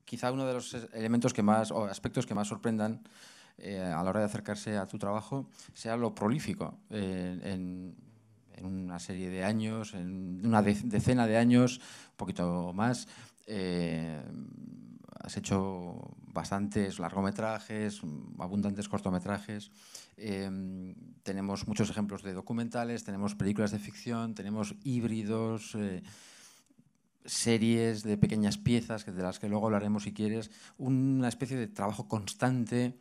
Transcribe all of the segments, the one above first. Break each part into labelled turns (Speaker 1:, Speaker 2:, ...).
Speaker 1: quizá uno de los elementos que más, o aspectos que más sorprendan a la hora de acercarse a tu trabajo sea lo prolífico. En una serie de años, en una decena de años, un poquito más, has hecho bastantes largometrajes, abundantes cortometrajes. Tenemos muchos ejemplos de documentales, tenemos películas de ficción, tenemos híbridos, series de pequeñas piezas, de las que luego hablaremos si quieres, una especie de trabajo constante.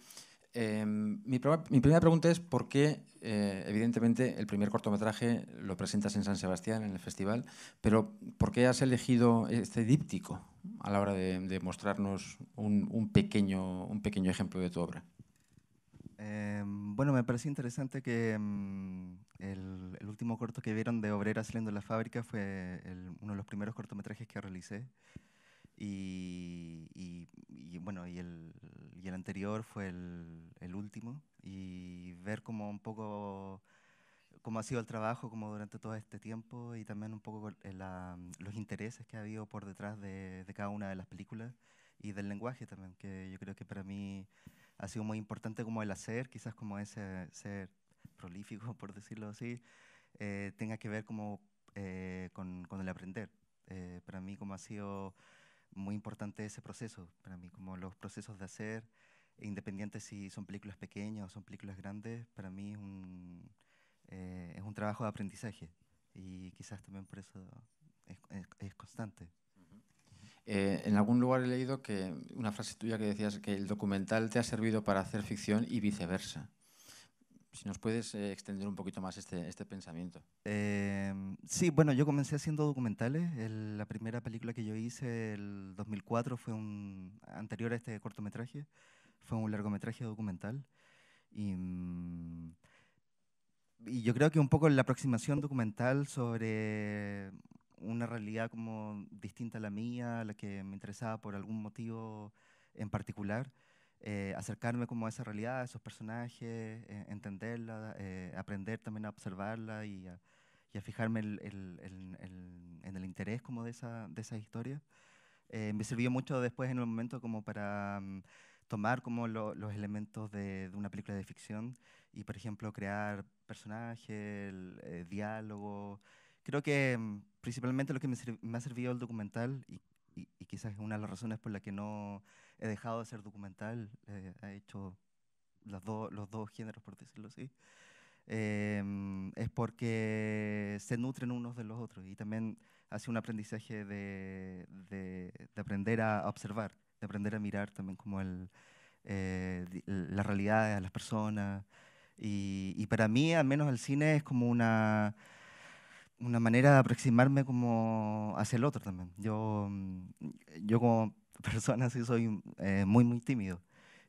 Speaker 1: Mi primera pregunta es por qué, evidentemente, el primer cortometraje lo presentas en San Sebastián, en el festival, pero ¿por qué has elegido este díptico a la hora de mostrarnos un pequeño ejemplo de tu obra?
Speaker 2: Bueno, me pareció interesante que el último corto que vieron de Obrera saliendo de la fábrica fue uno de los primeros cortometrajes que realicé. Bueno, y el anterior fue el último. Y ver como un poco cómo ha sido el trabajo como durante todo este tiempo y también un poco los intereses que ha habido por detrás de cada una de las películas y del lenguaje también, que yo creo que para mí ha sido muy importante como el hacer, quizás como ese ser prolífico, por decirlo así, tenga que ver como con el aprender. Para mí como ha sido muy importante ese proceso, para mí como los procesos de hacer, independiente si son películas pequeñas o son películas grandes, para mí es un trabajo de aprendizaje y quizás también por eso es constante.
Speaker 1: En algún lugar he leído que una frase tuya que decías que el documental te ha servido para hacer ficción y viceversa. Si nos puedes extender un poquito más este pensamiento.
Speaker 2: Sí, bueno, yo comencé haciendo documentales. La primera película que yo hice, el 2004, fue anterior a este cortometraje, fue un largometraje documental. Y, y yo creo que un poco la aproximación documental sobre una realidad como distinta a la mía, a la que me interesaba por algún motivo en particular, acercarme como a esa realidad, a esos personajes, entenderla, aprender también a observarla y a fijarme en el interés como de esa historia. Me sirvió mucho después en el momento como para tomar como los elementos de una película de ficción y, por ejemplo, crear personajes, diálogo. Creo que principalmente lo que me ha servido el documental y quizás es una de las razones por la que no he dejado de hacer documental, he hecho los dos géneros, por decirlo así, es porque se nutren unos de los otros y también hace un aprendizaje de aprender a observar, de aprender a mirar también como la realidad de las personas. Y para mí, al menos el cine es como una manera de aproximarme como hacia el otro también. Yo como persona sí soy muy tímido.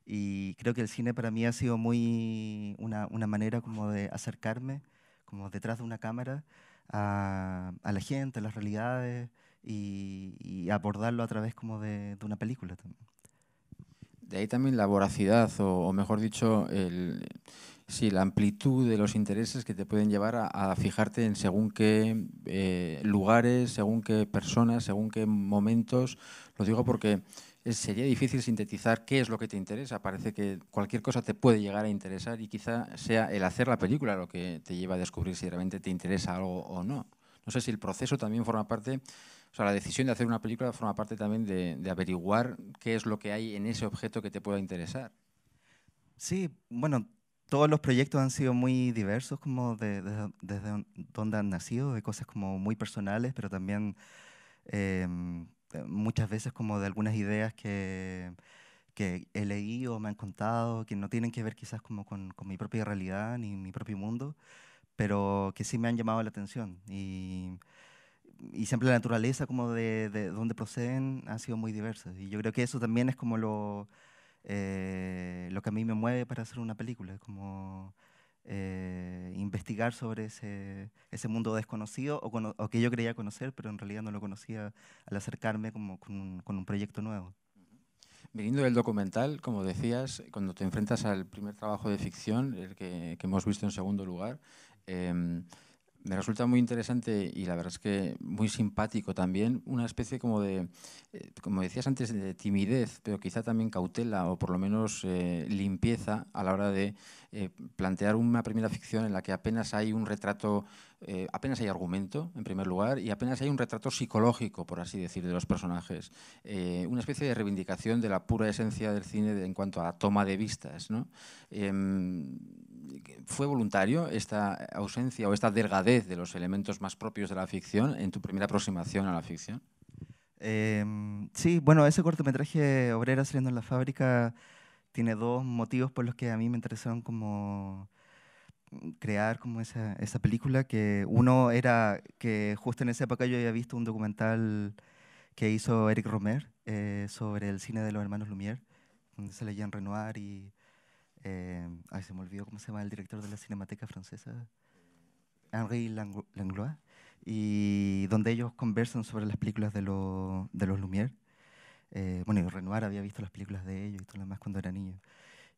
Speaker 2: Y creo que el cine para mí ha sido una manera como de acercarme, como detrás de una cámara, a la gente, a las realidades y abordarlo a través como de una película también.
Speaker 1: De ahí también la voracidad, o mejor dicho, sí, la amplitud de los intereses que te pueden llevar a fijarte en según qué lugares, según qué personas, según qué momentos. Lo digo porque sería difícil sintetizar qué es lo que te interesa. Parece que cualquier cosa te puede llegar a interesar y quizá sea el hacer la película lo que te lleva a descubrir si realmente te interesa algo o no. No sé si el proceso también forma parte, o sea, la decisión de hacer una película forma parte también de averiguar qué es lo que hay en ese objeto que te pueda interesar.
Speaker 2: Sí, bueno, todos los proyectos han sido muy diversos, como desde donde han nacido, de cosas como muy personales, pero también muchas veces como de algunas ideas que he leído, me han contado, que no tienen que ver quizás como con mi propia realidad ni mi propio mundo, pero que sí me han llamado la atención. Y siempre la naturaleza como de dónde proceden ha sido muy diversa. Y yo creo que eso también es como lo que a mí me mueve para hacer una película, es como investigar sobre ese mundo desconocido o que yo creía conocer, pero en realidad no lo conocía al acercarme como con un proyecto nuevo.
Speaker 1: Viniendo del documental, como decías, cuando te enfrentas al primer trabajo de ficción, el que hemos visto en segundo lugar, em, Me resulta muy interesante y la verdad es que muy simpático también, una especie como de, como decías antes, de timidez, pero quizá también cautela o por lo menos limpieza a la hora de plantear una primera ficción en la que apenas hay un retrato, apenas hay argumento, en primer lugar, y apenas hay un retrato psicológico, por así decir, de los personajes. Una especie de reivindicación de la pura esencia del cine en cuanto a toma de vistas, ¿no? ¿Fue voluntario esta ausencia o esta delgadez de los elementos más propios de la ficción en tu primera aproximación a la ficción?
Speaker 2: Sí, bueno, ese cortometraje Obrera saliendo en la fábrica tiene dos motivos por los que a mí me interesaron como crear como esa película, que uno era que justo en esa época yo había visto un documental que hizo Eric Romer sobre el cine de los hermanos Lumière, donde sale Jean Renoir y ay, se me olvidó cómo se llama el director de la Cinemateca Francesa, Henri Langlois, y donde ellos conversan sobre las películas de los Lumière. Bueno, y Renoir había visto las películas de ellos y todo lo demás cuando era niño.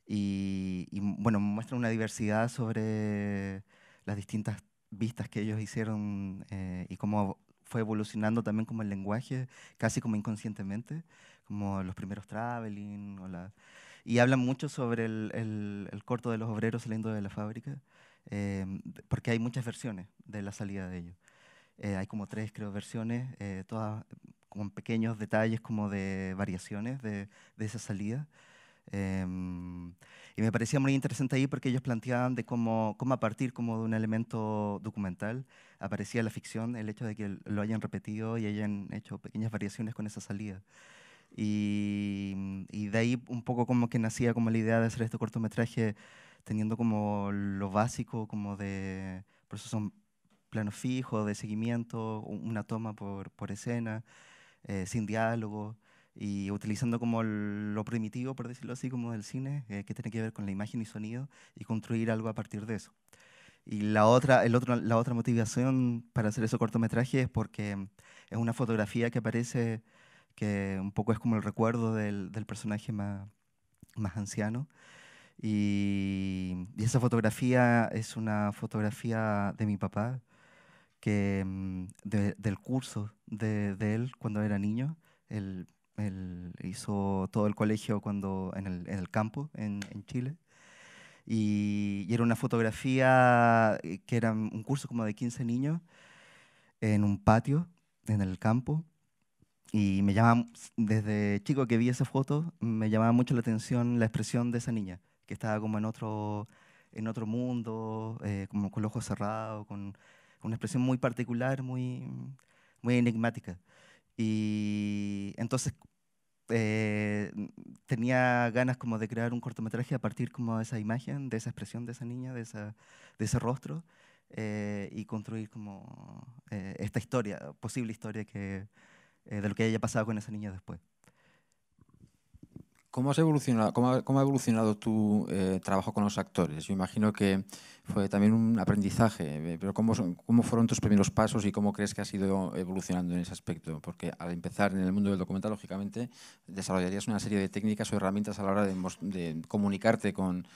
Speaker 2: Bueno, muestra una diversidad sobre las distintas vistas que ellos hicieron y cómo fue evolucionando también como el lenguaje, casi como inconscientemente, como los primeros traveling. Y hablan mucho sobre el corto de los obreros saliendo de la fábrica, porque hay muchas versiones de la salida de ellos. Hay como tres, creo, versiones, todas con pequeños detalles como de variaciones de esa salida. Em, y me parecía muy interesante ahí porque ellos planteaban de cómo a partir como de un elemento documental aparecía la ficción, el hecho de que lo hayan repetido y hayan hecho pequeñas variaciones con esa salida. Y de ahí un poco como que nacía como la idea de hacer este cortometraje teniendo como lo básico, como de, por eso son planos fijos, de seguimiento, una toma por escena, sin diálogo y utilizando como lo primitivo, por decirlo así, como del cine, que tiene que ver con la imagen y sonido y construir algo a partir de eso. Y la otra motivación para hacer ese cortometraje es porque es una fotografía que aparece que un poco es como el recuerdo del personaje más anciano. Y esa fotografía es una fotografía de mi papá, del curso de él cuando era niño. Él, él hizo todo el colegio en el campo, en Chile. Y era una fotografía que era un curso como de 15 niños en un patio, en el campo. Y desde chico que vi esa foto, me llamaba mucho la atención la expresión de esa niña, que estaba como en otro mundo, como con los ojos cerrados, con una expresión muy particular, muy enigmática. Y entonces eh, tenía ganas como de crear un cortometraje a partir como de esa imagen, de esa expresión de esa niña, de ese rostro, y construir como esta historia, posible historia de lo que haya pasado con esa niña después.
Speaker 1: ¿Cómo has evolucionado, cómo ha evolucionado tu trabajo con los actores? Yo imagino que fue también un aprendizaje, pero ¿cómo fueron tus primeros pasos y cómo crees que has ido evolucionando en ese aspecto? Porque al empezar en el mundo del documental, lógicamente, desarrollarías una serie de técnicas o herramientas a la hora de comunicarte con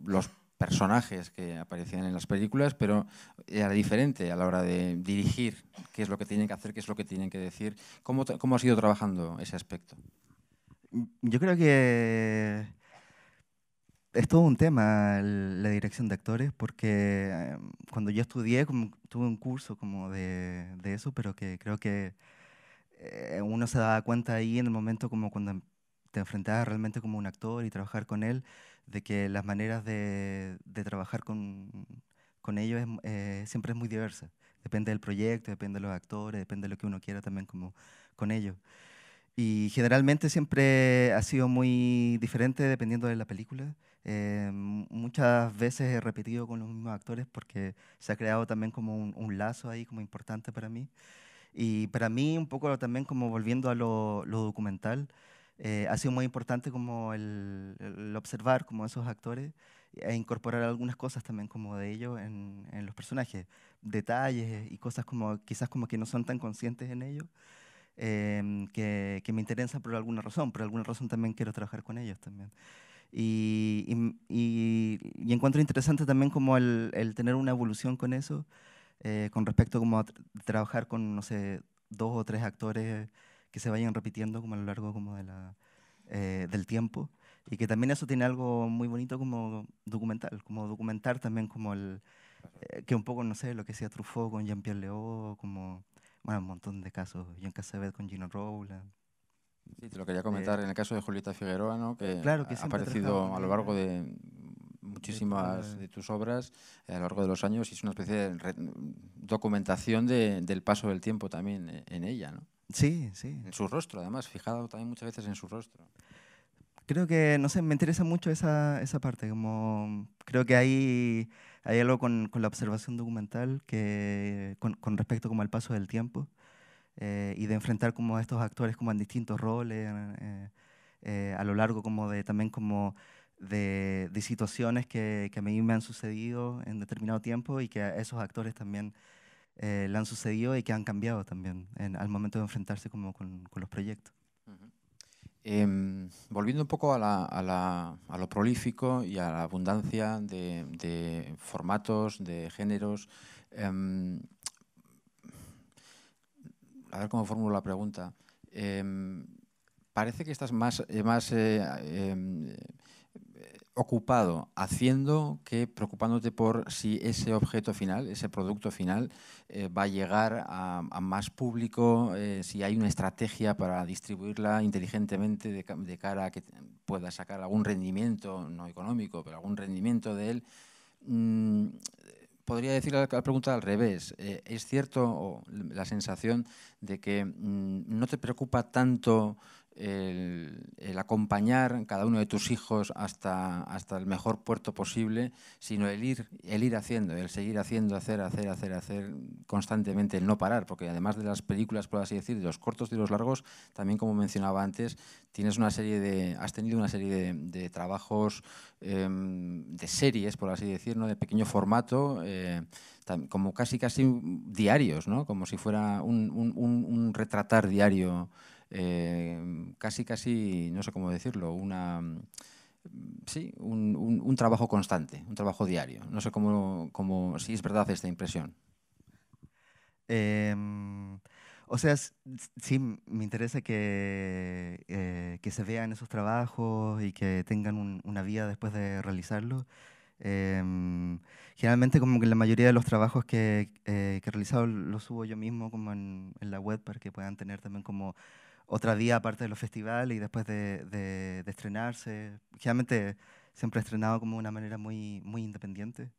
Speaker 1: los personajes que aparecían en las películas, pero era diferente a la hora de dirigir qué es lo que tienen que hacer, qué es lo que tienen que decir. ¿Cómo has ido trabajando ese aspecto?
Speaker 2: Yo creo que es todo un tema la dirección de actores, porque cuando yo estudié, tuve un curso como de eso, pero que creo que uno se daba cuenta ahí en el momento como cuando te enfrentabas realmente como un actor y trabajar con él, de que las maneras de trabajar con ellos siempre es muy diversa. Depende del proyecto, depende de los actores, depende de lo que uno quiera también como con ellos. Y generalmente siempre ha sido muy diferente dependiendo de la película. Muchas veces he repetido con los mismos actores porque se ha creado también como un lazo ahí como importante para mí. Y para mí un poco también como volviendo a lo documental, ha sido muy importante como el observar como esos actores e incorporar algunas cosas también como de ellos en los personajes, detalles y cosas como quizás como que no son tan conscientes en ellos que me interesan por alguna razón también quiero trabajar con ellos también. Y encuentro interesante también como el tener una evolución con eso, con respecto como a trabajar con, no sé, 2 o 3 actores que se vayan repitiendo como a lo largo como del tiempo. Y que también eso tiene algo muy bonito como documental, como documentar también como que un poco, no sé, lo que hacía Truffaut con Jean-Pierre Léaud, como, bueno, un montón de casos, Jean Cassavet con Gino Rowland.
Speaker 1: Sí, te lo quería
Speaker 2: Eh,
Speaker 1: comentar en el caso de Julieta Figueroa, ¿no? Que
Speaker 2: claro que
Speaker 1: ha
Speaker 2: siempre he trabajado
Speaker 1: aparecido
Speaker 2: con
Speaker 1: a lo largo
Speaker 2: ella,
Speaker 1: de
Speaker 2: de tu
Speaker 1: muchísimas
Speaker 2: obra.
Speaker 1: de tus obras, a lo largo de los años, y es una especie de documentación del paso del tiempo también en ella, ¿no?
Speaker 2: Sí, sí.
Speaker 1: En su rostro, además, fijado también muchas veces en su rostro.
Speaker 2: Creo que, no sé, me interesa mucho esa parte, como creo que hay algo con la observación documental que, con respecto como al paso del tiempo, y de enfrentar como a estos actores como en distintos roles, a lo largo como de también como de situaciones que a mí me han sucedido en determinado tiempo y que a esos actores también le han sucedido y que han cambiado también al momento de enfrentarse como con los proyectos.
Speaker 1: Ujú. Volviendo un poco a lo prolífico y a la abundancia de formatos, de géneros, em, a ver cómo formulo la pregunta. Parece que estás más ocupado haciendo que preocupándote por si ese objeto final, ese producto final, va a llegar a más público, si hay una estrategia para distribuirla inteligentemente de cara a que pueda sacar algún rendimiento, no económico, pero algún rendimiento de él. Mm, Podría decir la pregunta al revés. ¿Es cierto o la sensación de que no te preocupa tanto el acompañar cada uno de tus hijos hasta el mejor puerto posible, sino el ir haciendo, el seguir haciendo, hacer constantemente, el no parar? Porque además de las películas, por así decir, de los cortos y de los largos, también, como mencionaba antes, has tenido una serie de trabajos, de series, por así decir, ¿no? De pequeño formato, como casi diarios, ¿no? Como si fuera un retratar diario, casi, no sé cómo decirlo, sí, un trabajo constante, un trabajo diario. No sé si es verdad esta impresión.
Speaker 2: Em, o sea, sí, me interesa que se vean esos trabajos y que tengan una vida después de realizarlo. Em, Generalmente como que la mayoría de los trabajos que he realizado los subo yo mismo como en la web para que puedan tener también como otra vía aparte de los festivales y después de estrenarse. Generalmente siempre he estrenado como de una manera muy, muy independiente.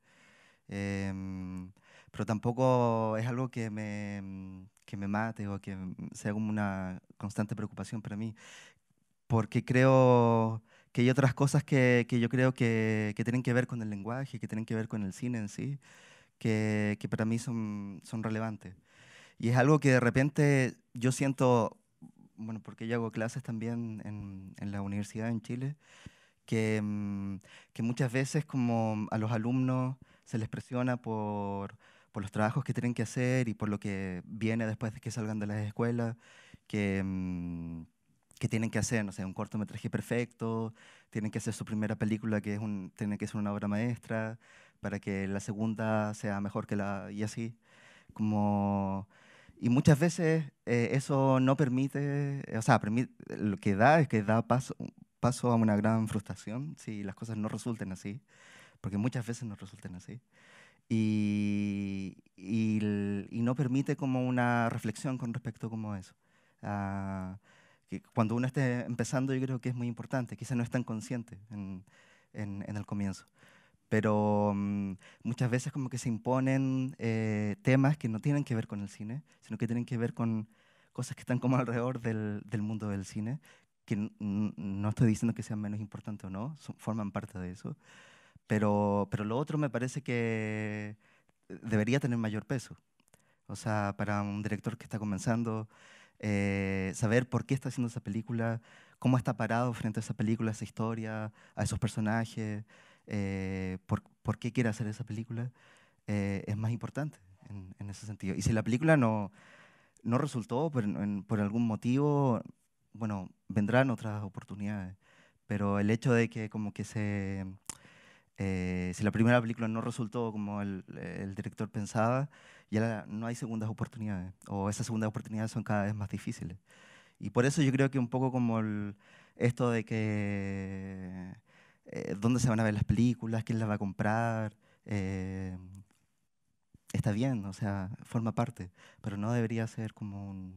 Speaker 2: Em, pero tampoco es algo que me mate o que sea como una constante preocupación para mí, porque creo que hay otras cosas que yo creo que tienen que ver con el lenguaje, que tienen que ver con el cine en sí, que para mí son relevantes. Y es algo que de repente yo siento, bueno, porque yo hago clases también en la universidad en Chile, que muchas veces como a los alumnos se les presiona por los trabajos que tienen que hacer y por lo que viene después de que salgan de las escuelas, que tienen que hacer, no sé, un cortometraje perfecto, tienen que hacer su primera película tiene que ser una obra maestra, para que la segunda sea mejor que y así. Como, y muchas veces eso no permite, o sea, lo que da es que da paso a una gran frustración si las cosas no resulten así, porque muchas veces no resultan así. Y no permite como una reflexión con respecto como a eso. Ah, que cuando uno esté empezando yo creo que es muy importante, quizás no es tan consciente en el comienzo, pero muchas veces como que se imponen temas que no tienen que ver con el cine, sino que tienen que ver con cosas que están como alrededor del mundo del cine, que no estoy diciendo que sean menos importantes o no, forman parte de eso, pero lo otro me parece que debería tener mayor peso. O sea, para un director que está comenzando, saber por qué está haciendo esa película, cómo está parado frente a esa película, a esa historia, a esos personajes, por qué quiere hacer esa película, es más importante en ese sentido. Y si la película no resultó por algún motivo, bueno, vendrán otras oportunidades. pero el hecho de que como que si la primera película no resultó como el director pensaba, ya no hay segundas oportunidades, o esas segundas oportunidades son cada vez más difíciles. Y por eso yo creo que un poco como esto de que dónde se van a ver las películas, quién las va a comprar, eh, está bien, o sea, forma parte, pero no debería ser como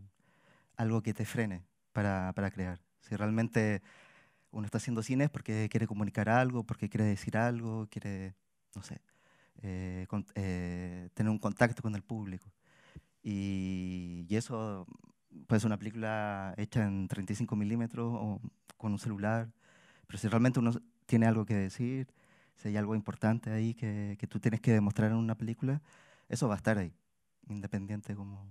Speaker 2: algo que te frene para crear. Si realmente uno está haciendo cine es porque quiere comunicar algo, porque quiere decir algo, quiere, no sé, tener un contacto con el público. Y eso puede ser una película hecha en 35 milímetros o con un celular, pero si realmente uno tiene algo que decir, si hay algo importante ahí que tú tienes que demostrar en una película, eso va a estar ahí, independiente como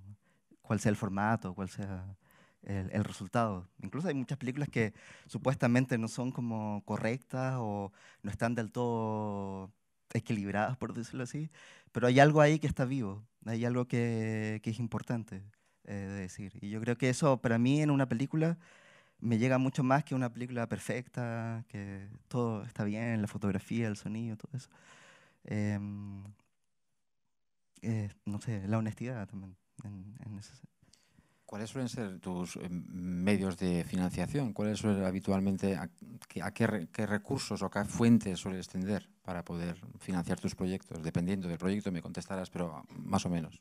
Speaker 2: cuál sea el formato, cuál sea el resultado. Incluso hay muchas películas que supuestamente no son como correctas o no están del todo equilibradas, por decirlo así, pero hay algo ahí que está vivo, hay algo que es importante de decir. Y yo creo que eso para mí en una película me llega mucho más que una película perfecta, que todo está bien, la fotografía, el sonido, todo eso. Em, no sé, la honestidad también en ese
Speaker 1: ¿Cuáles suelen ser tus medios de financiación? ¿Cuáles suelen habitualmente, qué recursos o qué fuentes sueles tender para poder financiar tus proyectos? Dependiendo del proyecto me contestarás, pero más o menos.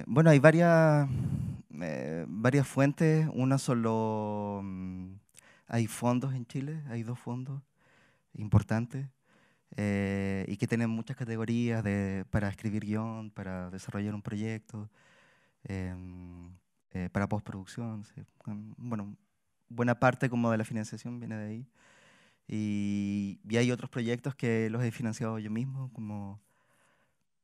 Speaker 2: Bueno, hay varias fuentes. Una solo, hay fondos en Chile, hay dos fondos importantes y que tienen muchas categorías para escribir guión, para desarrollar un proyecto, em, para postproducción. Sí. Bueno, buena parte como de la financiación viene de ahí. Y hay otros proyectos que los he financiado yo mismo,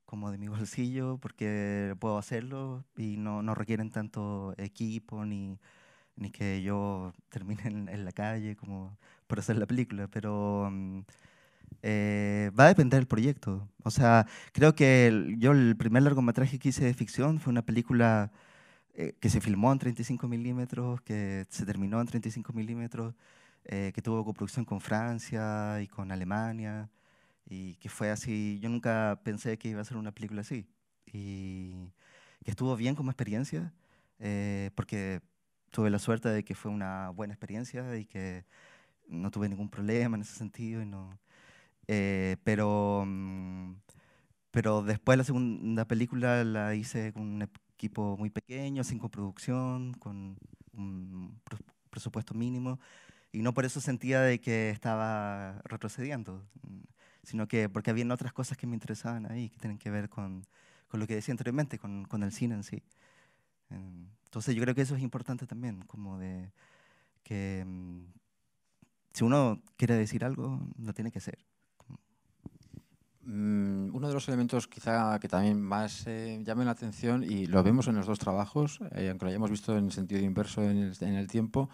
Speaker 2: como de mi bolsillo, porque puedo hacerlo y no requieren tanto equipo ni que yo termine en la calle como por hacer la película, pero va a depender del proyecto. O sea, creo que yo el primer largometraje que hice de ficción fue una película que se filmó en 35 milímetros, que se terminó en 35 milímetros, que tuvo coproducción con Francia y con Alemania y que fue así, yo nunca pensé que iba a ser una película así, y que estuvo bien como experiencia, porque tuve la suerte de que fue una buena experiencia y que no tuve ningún problema en ese sentido, y no, pero, pero después la segunda película la hice con un equipo muy pequeño, sin coproducción, con un presupuesto mínimo, y no por eso sentía de que estaba retrocediendo, sino que porque habían otras cosas que me interesaban ahí, que tienen que ver con lo que decía anteriormente, con el cine en sí. Entonces yo creo que eso es importante también, como de que si uno quiere decir algo, lo tiene que hacer.
Speaker 1: Uno de los elementos quizá que también más llamen la atención, y lo vemos en los dos trabajos, aunque lo hayamos visto en sentido inverso en el tiempo,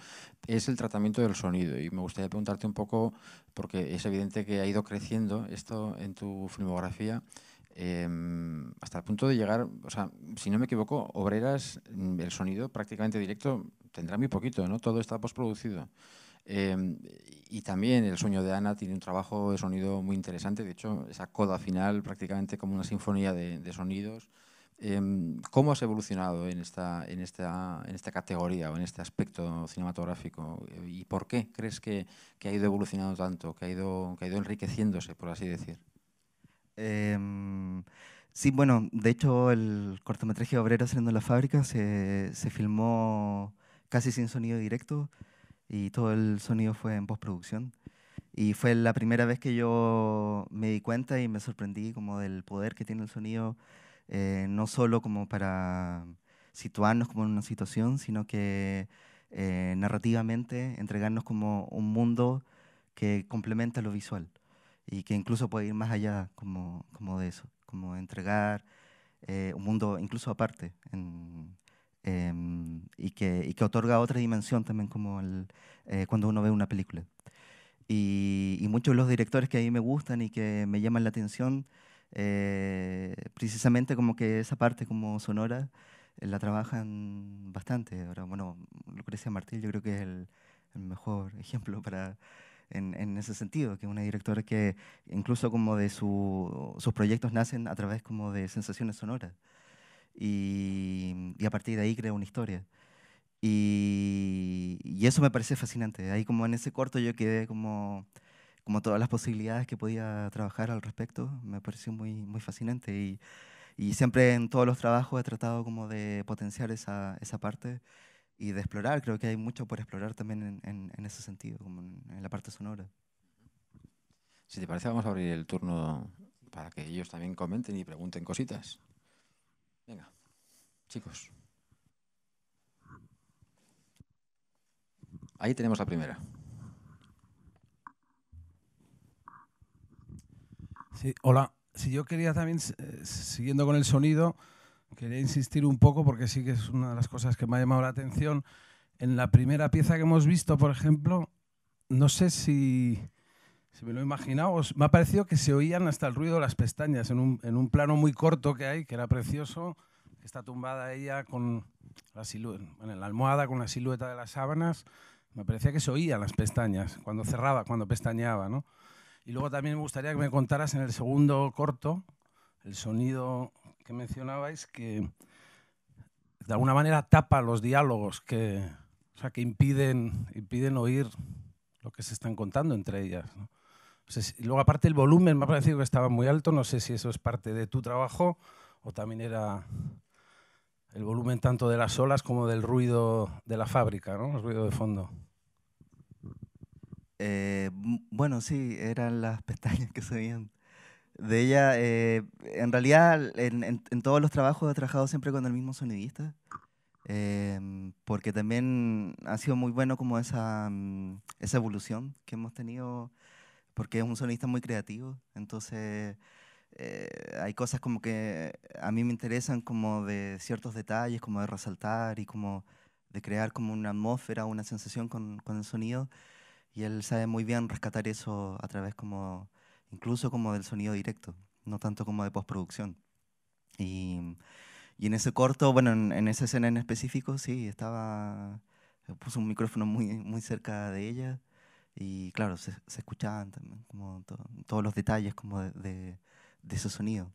Speaker 1: es el tratamiento del sonido. Y me gustaría preguntarte un poco, porque es evidente que ha ido creciendo esto en tu filmografía, hasta el punto de llegar, o sea, si no me equivoco, Obreras, el sonido prácticamente directo tendrá muy poquito, ¿no? Todo está postproducido. Eh, y también El sueño de Ana tiene un trabajo de sonido muy interesante. De hecho, esa coda final prácticamente como una sinfonía de sonidos. ¿Cómo has evolucionado en esta categoría o en este aspecto cinematográfico? ¿Y por qué crees que ha ido evolucionando tanto, que ha ido enriqueciéndose, por así decir?
Speaker 2: Em, sí, bueno, de hecho el cortometraje Obreras saliendo en la fábrica se filmó casi sin sonido directo y todo el sonido fue en postproducción. Y fue la primera vez que yo me di cuenta y me sorprendí como del poder que tiene el sonido, no solo como para situarnos como en una situación, sino que narrativamente entregarnos como un mundo que complementa lo visual y que incluso puede ir más allá como de eso, como entregar un mundo incluso aparte y que otorga otra dimensión también como cuando uno ve una película. Y muchos de los directores que a mí me gustan y que me llaman la atención, precisamente como que esa parte como sonora la trabajan bastante. Ahora, bueno, Lucrecia Martel yo creo que es el mejor ejemplo en ese sentido, que es una directora que incluso como de sus proyectos nacen a través como de sensaciones sonoras y a partir de ahí crea una historia. Y eso me parece fascinante. Ahí como en ese corto yo quedé como todas las posibilidades que podía trabajar al respecto, me pareció muy fascinante. Y siempre en todos los trabajos he tratado como de potenciar esa parte y de explorar. Creo que hay mucho por explorar también en ese sentido, como en la parte sonora.
Speaker 1: Si te parece, vamos a abrir el turno para que ellos también comenten y pregunten cositas. Venga, chicos. Ahí tenemos la primera.
Speaker 3: Sí, hola. Si yo quería también, siguiendo con el sonido, quería insistir un poco porque sí que es una de las cosas que me ha llamado la atención. En la primera pieza que hemos visto, por ejemplo, no sé si me lo he imaginado, me ha parecido que se oían hasta el ruido de las pestañas en un plano muy corto que hay, que era precioso, que está tumbada ella con la en la almohada con la silueta de las sábanas. Me parecía que se oían las pestañas cuando cerraba, cuando pestañeaba, ¿no? Y luego también me gustaría que me contaras en el segundo corto el sonido que mencionabais que de alguna manera tapa los diálogos, o sea, que impiden oír lo que se están contando entre ellas, ¿no? No sé y luego aparte el volumen me ha parecido que estaba muy alto, no sé si eso es parte de tu trabajo o también era el volumen tanto de las olas como del ruido de la fábrica, ¿no? El ruido de fondo.
Speaker 2: Bueno, sí, eran las pestañas que se veían de ella. En realidad, en todos los trabajos he trabajado siempre con el mismo sonidista, porque también ha sido muy bueno como esa evolución que hemos tenido, porque es un sonidista muy creativo, entonces hay cosas como que a mí me interesan como de ciertos detalles, como de resaltar y como de crear como una atmósfera, una sensación con el sonido. Y él sabe muy bien rescatar eso a través como, incluso como del sonido directo, no tanto como de postproducción. Y, y en ese corto, bueno, en esa escena en específico, sí, puso un micrófono muy cerca de ella y claro, se escuchaban también como todos los detalles como de ese sonido.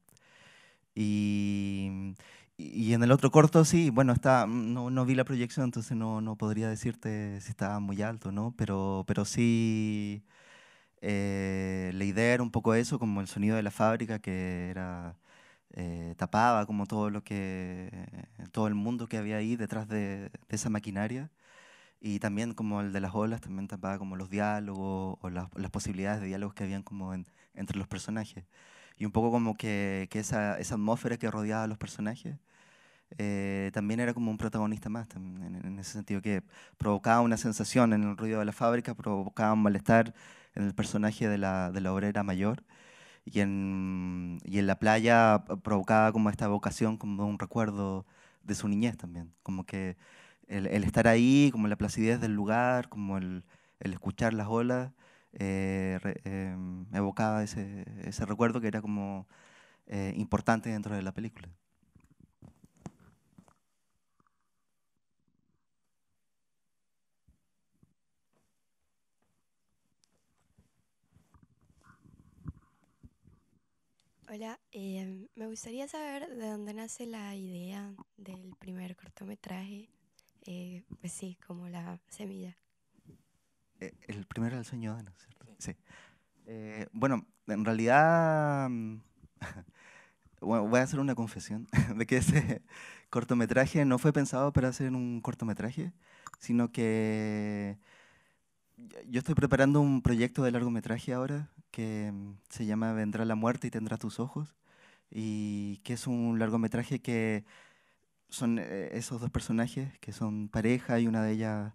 Speaker 2: Y, y en el otro corto, sí, bueno, no vi la proyección, entonces no podría decirte si estaba muy alto, ¿no? Pero sí, la idea era un poco eso, como el sonido de la fábrica, que tapaba como todo el mundo que había ahí detrás de esa maquinaria. Y también como el de las olas, también tapaba como los diálogos o las posibilidades de diálogos que habían como entre los personajes. Y un poco como que esa atmósfera que rodeaba a los personajes también era como un protagonista más, también, en ese sentido que provocaba una sensación en el ruido de la fábrica, provocaba un malestar en el personaje de la obrera mayor. Y en la playa provocaba como esta evocación, como un recuerdo de su niñez también. Como que el estar ahí, como la placidez del lugar, como el escuchar las olas, evocaba ese recuerdo que era como importante dentro de la película.
Speaker 4: Hola, me gustaría saber de dónde nace la idea del primer cortometraje, pues sí, como la semilla.
Speaker 2: El primero era el sueño de Ana, ¿cierto? Sí. Bueno, en realidad, bueno, voy a hacer una confesión de que ese cortometraje no fue pensado para hacer un cortometraje, sino que yo estoy preparando un proyecto de largometraje ahora que se llama Vendrá la muerte y tendrá tus ojos, y que es un largometraje que son esos dos personajes que son pareja y una de ellas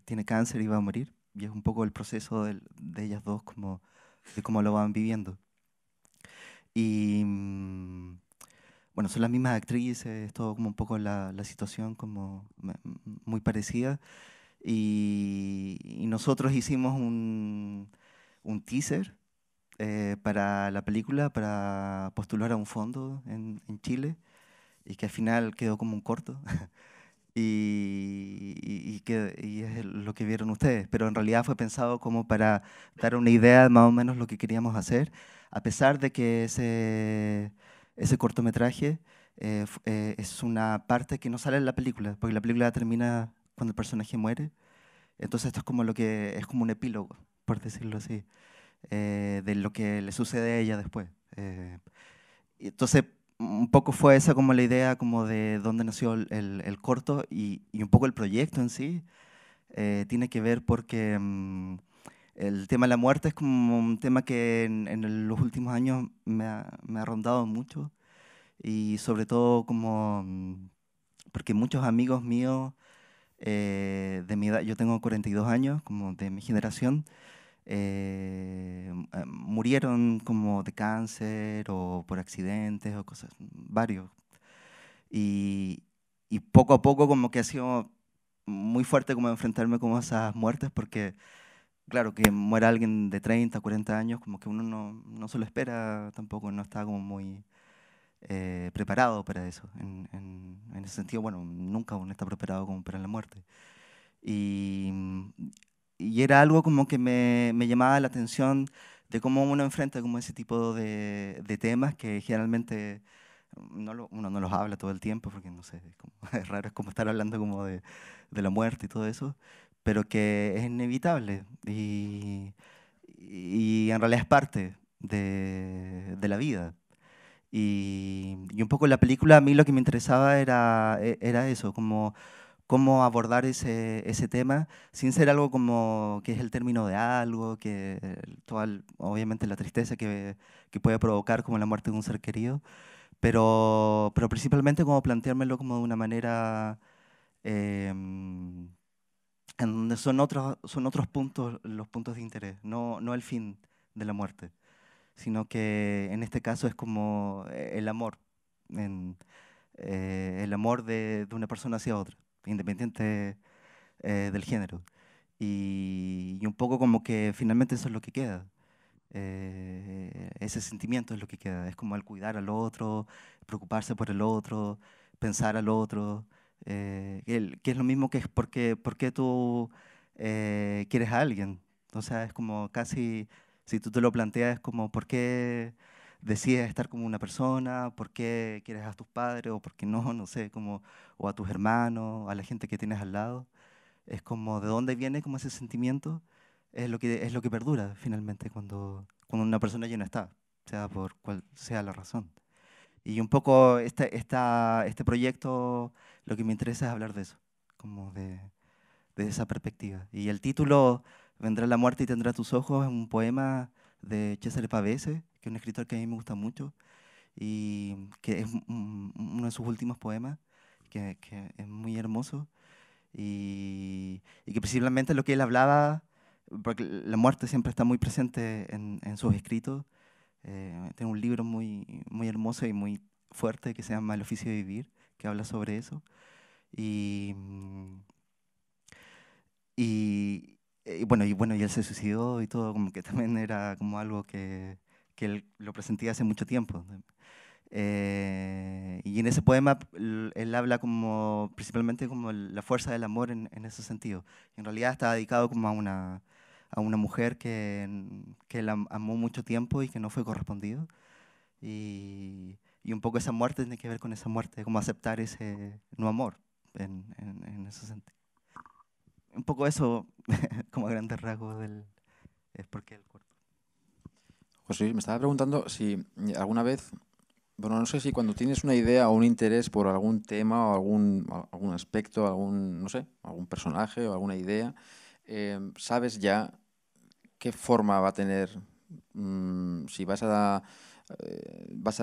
Speaker 2: tiene cáncer y va a morir, y es un poco el proceso de ellas dos, como, de cómo lo van viviendo. Y bueno, son las mismas actrices, es todo como un poco la situación como muy parecida. Y nosotros hicimos un teaser para la película, para postular a un fondo en Chile, y que al final quedó como un corto. y es lo que vieron ustedes, pero en realidad fue pensado como para dar una idea de más o menos lo que queríamos hacer, a pesar de que ese cortometraje es una parte que no sale en la película, porque la película termina cuando el personaje muere, entonces esto es como es como un epílogo, por decirlo así, de lo que le sucede a ella después. Y entonces, un poco fue esa como la idea como de dónde nació el corto y un poco el proyecto en sí. Tiene que ver porque el tema de la muerte es como un tema que los últimos años me ha rondado mucho y sobre todo como porque muchos amigos míos de mi edad, yo tengo 42 años, como de mi generación, murieron como de cáncer o por accidentes o cosas, varios. Y, y poco a poco como que ha sido muy fuerte como enfrentarme como a esas muertes porque, claro, que muera alguien de 30, 40 años, como que uno no se lo espera tampoco, no está como muy preparado para eso. En ese sentido, bueno, nunca uno está preparado como para la muerte. Y, y era algo como que me llamaba la atención de cómo uno enfrenta como ese tipo de temas que generalmente uno no los habla todo el tiempo, porque no sé, es raro, es como estar hablando como de la muerte y todo eso, pero que es inevitable y en realidad es parte de la vida. Y un poco la película a mí lo que me interesaba era eso, como cómo abordar ese tema sin ser algo como que es el término de algo, que obviamente la tristeza que puede provocar como la muerte de un ser querido, pero principalmente como planteármelo como de una manera em, en donde son otros puntos, los puntos de interés, no el fin de la muerte, sino que en este caso es como el amor, en, el amor de una persona hacia otra, independiente del género. Y un poco como que finalmente eso es lo que queda. Ese sentimiento es lo que queda. Es como el cuidar al otro, preocuparse por el otro, pensar al otro. Que es lo mismo que es porque tú quieres a alguien. O sea, es como casi, si tú te lo planteas, es como por qué decides estar como una persona, por qué quieres a tus padres o por qué no, no sé, como, o a tus hermanos, a la gente que tienes al lado. Es como de dónde viene como ese sentimiento, es lo que perdura finalmente cuando una persona ya no está, sea por cual sea la razón. Y un poco este proyecto lo que me interesa es hablar de eso, como de esa perspectiva. Y el título, Vendrá la muerte y tendrá tus ojos, es un poema de Cesare Pavese, que es un escritor que a mí me gusta mucho y que es uno de sus últimos poemas, que es muy hermoso y que precisamente lo que él hablaba, porque la muerte siempre está muy presente en sus escritos. Tiene un libro muy hermoso y muy fuerte que se llama El oficio de vivir, que habla sobre eso. Y, mm, bueno, y él se suicidó y todo, como que también era como algo que él lo presentía hace mucho tiempo. Y en ese poema él habla como principalmente como la fuerza del amor en ese sentido. En realidad está dedicado como a una mujer que él amó mucho tiempo y que no fue correspondido. Y un poco esa muerte tiene que ver con esa muerte, como aceptar ese no amor en ese sentido. Un poco eso, como a grandes rasgos, es porque el corto.
Speaker 1: José, me estaba preguntando si alguna vez, bueno, no sé si cuando tienes una idea o un interés por algún tema o algún aspecto, no sé, algún personaje o alguna idea, sabes ya qué forma va a tener, si vas a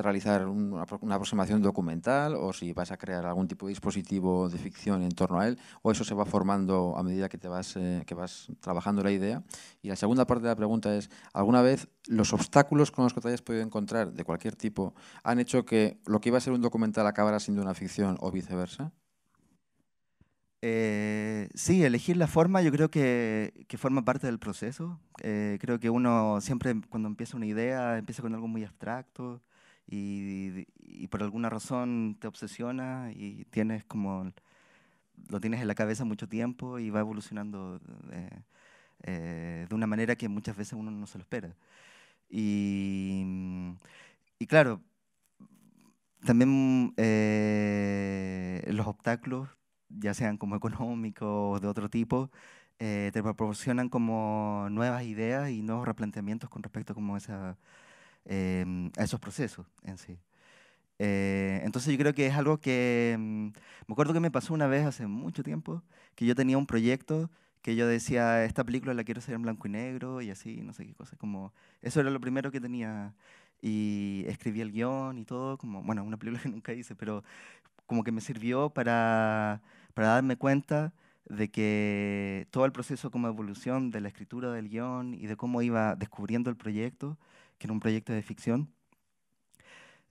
Speaker 1: realizar una aproximación documental o si vas a crear algún tipo de dispositivo de ficción en torno a él, o eso se va formando a medida que vas trabajando la idea. Y la segunda parte de la pregunta es, ¿alguna vez los obstáculos con los que te hayas podido encontrar de cualquier tipo han hecho que lo que iba a ser un documental acabara siendo una ficción o viceversa?
Speaker 2: Sí, elegir la forma yo creo que forma parte del proceso. Creo que uno siempre cuando empieza una idea empieza con algo muy abstracto y por alguna razón te obsesiona y tienes como lo tienes en la cabeza mucho tiempo y va evolucionando de una manera que muchas veces uno no se lo espera. Y claro, también los obstáculos, ya sean como económicos o de otro tipo, te proporcionan como nuevas ideas y nuevos replanteamientos con respecto como a esos procesos en sí. Entonces yo creo que es algo que me acuerdo que me pasó una vez hace mucho tiempo, que yo tenía un proyecto que yo decía, esta película la quiero hacer en blanco y negro y así, no sé qué cosa, como eso era lo primero que tenía y escribí el guión y todo, como, bueno, una película que nunca hice, pero como que me sirvió para darme cuenta de que todo el proceso como evolución de la escritura del guión y de cómo iba descubriendo el proyecto, que era un proyecto de ficción,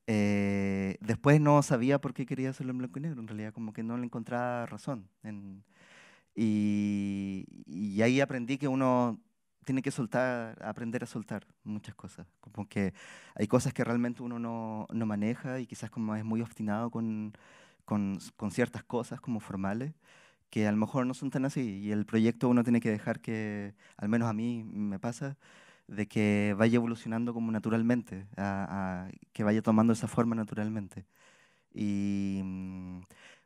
Speaker 2: después no sabía por qué quería hacerlo en blanco y negro, en realidad como que no le encontraba razón. Y ahí aprendí que uno tiene que soltar, aprender a soltar muchas cosas. Como que hay cosas que realmente uno no maneja y quizás como es muy obstinado con ciertas cosas como formales, que a lo mejor no son tan así. Y el proyecto uno tiene que dejar que, al menos a mí me pasa, de que vaya evolucionando como naturalmente, que vaya tomando esa forma naturalmente. Y